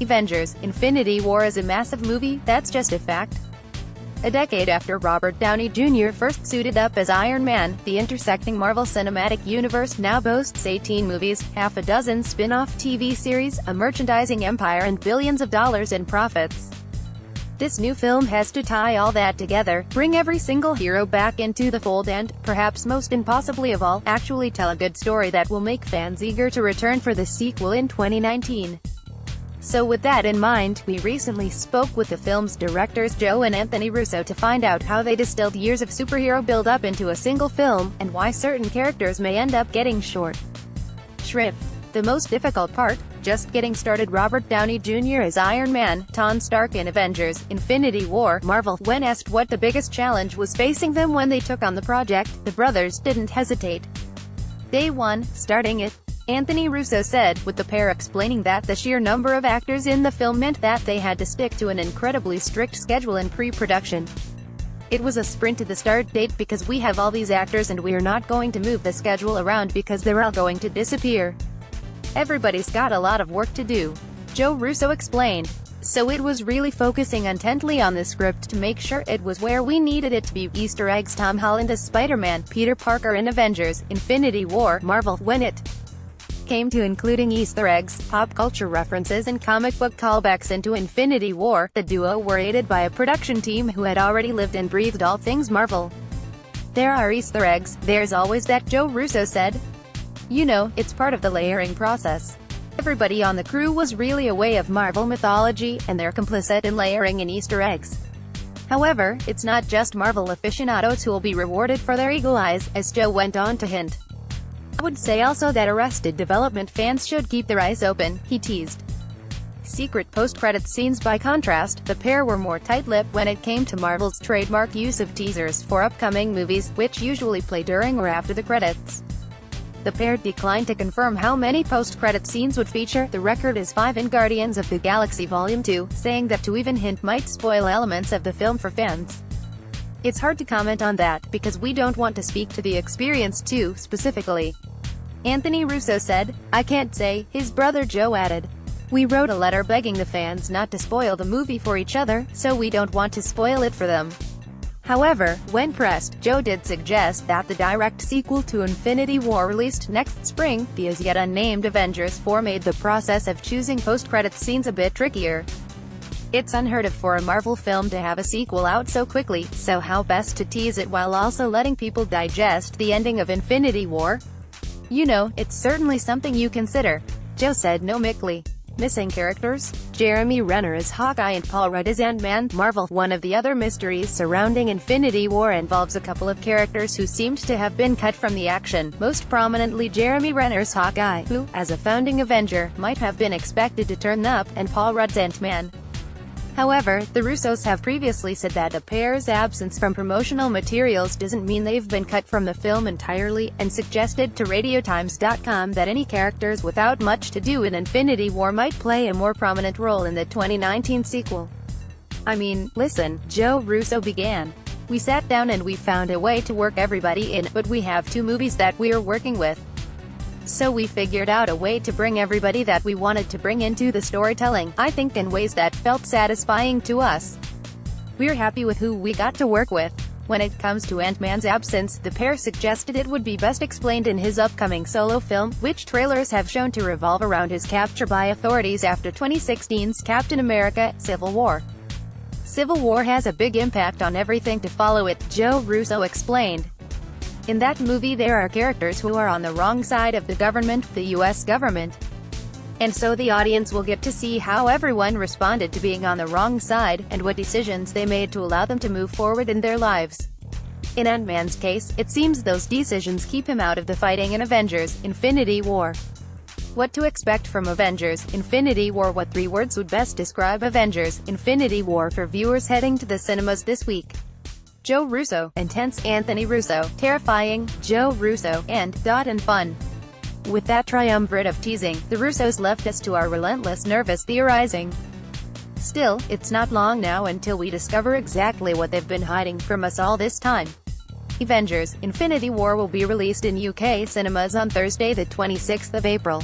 Avengers: Infinity War is a massive movie, that's just a fact. A decade after Robert Downey Jr. first suited up as Iron Man, the intersecting Marvel Cinematic Universe now boasts 18 movies, half a dozen spin-off TV series, a merchandising empire and billions of dollars in profits. This new film has to tie all that together, bring every single hero back into the fold and, perhaps most impossibly of all, actually tell a good story that will make fans eager to return for the sequel in 2019. So with that in mind, we recently spoke with the film's directors Joe and Anthony Russo to find out how they distilled years of superhero build-up into a single film, and why certain characters may end up getting short shrift. The most difficult part? Just getting started. Robert Downey Jr. as Iron Man, Tony Stark in Avengers: Infinity War, Marvel. When asked what the biggest challenge was facing them when they took on the project, the brothers didn't hesitate. Day one, starting it. Anthony Russo said, with the pair explaining that the sheer number of actors in the film meant that they had to stick to an incredibly strict schedule in pre-production. It was a sprint to the start date because we have all these actors and we're not going to move the schedule around because they're all going to disappear. Everybody's got a lot of work to do. Joe Russo explained. So it was really focusing intently on the script to make sure it was where we needed it to be. Easter eggs: Tom Holland as Spider-Man, Peter Parker in Avengers: Infinity War, Marvel. When it came to including Easter eggs, pop culture references and comic book callbacks into Infinity War, the duo were aided by a production team who had already lived and breathed all things Marvel. There are Easter eggs, there's always that, Joe Russo said. You know, it's part of the layering process. Everybody on the crew was really aware of Marvel mythology, and they're complicit in layering in Easter eggs. However, it's not just Marvel aficionados who will be rewarded for their eagle eyes, as Joe went on to hint. I would say also that Arrested Development fans should keep their eyes open, he teased. Secret post-credits scenes. By contrast, the pair were more tight-lipped when it came to Marvel's trademark use of teasers for upcoming movies, which usually play during or after the credits. The pair declined to confirm how many post-credit scenes would feature. The record is 5 in Guardians of the Galaxy Volume 2, saying that to even hint might spoil elements of the film for fans. It's hard to comment on that, because we don't want to speak to the experience too specifically. Anthony Russo said. I can't say, his brother Joe added. We wrote a letter begging the fans not to spoil the movie for each other, so we don't want to spoil it for them. However, when pressed, Joe did suggest that the direct sequel to Infinity War released next spring, the as yet unnamed Avengers 4, made the process of choosing post-credits scenes a bit trickier. It's unheard of for a Marvel film to have a sequel out so quickly, so how best to tease it while also letting people digest the ending of Infinity War? You know, it's certainly something you consider. Joe said. No missing characters? Jeremy Renner as Hawkeye and Paul Rudd as Ant-Man, Marvel. One of the other mysteries surrounding Infinity War involves a couple of characters who seemed to have been cut from the action, most prominently Jeremy Renner's Hawkeye, who, as a founding Avenger, might have been expected to turn up, and Paul Rudd's Ant-Man. However, the Russos have previously said that the pair's absence from promotional materials doesn't mean they've been cut from the film entirely, and suggested to RadioTimes.com that any characters without much to do in Infinity War might play a more prominent role in the 2019 sequel. I mean, listen, Joe Russo began. We sat down and we found a way to work everybody in, but we have 2 movies that we're working with. So we figured out a way to bring everybody that we wanted to bring into the storytelling, I think in ways that felt satisfying to us. We're happy with who we got to work with. When it comes to Ant-Man's absence, the pair suggested it would be best explained in his upcoming solo film, which trailers have shown to revolve around his capture by authorities after 2016's Captain America: Civil War. Civil War has a big impact on everything to follow it, Joe Russo explained. In that movie there are characters who are on the wrong side of the government, the US government. And so the audience will get to see how everyone responded to being on the wrong side, and what decisions they made to allow them to move forward in their lives. In Ant-Man's case, it seems those decisions keep him out of the fighting in Avengers: Infinity War. What to expect from Avengers: Infinity War? What 3 words would best describe Avengers: Infinity War for viewers heading to the cinemas this week? Joe Russo. Intense. Anthony Russo. Terrifying. Joe Russo. And fun. With that triumvirate of teasing, the Russos left us to our relentless nervous theorizing. Still, it's not long now until we discover exactly what they've been hiding from us all this time. Avengers: Infinity War will be released in UK cinemas on Thursday the 26th of April.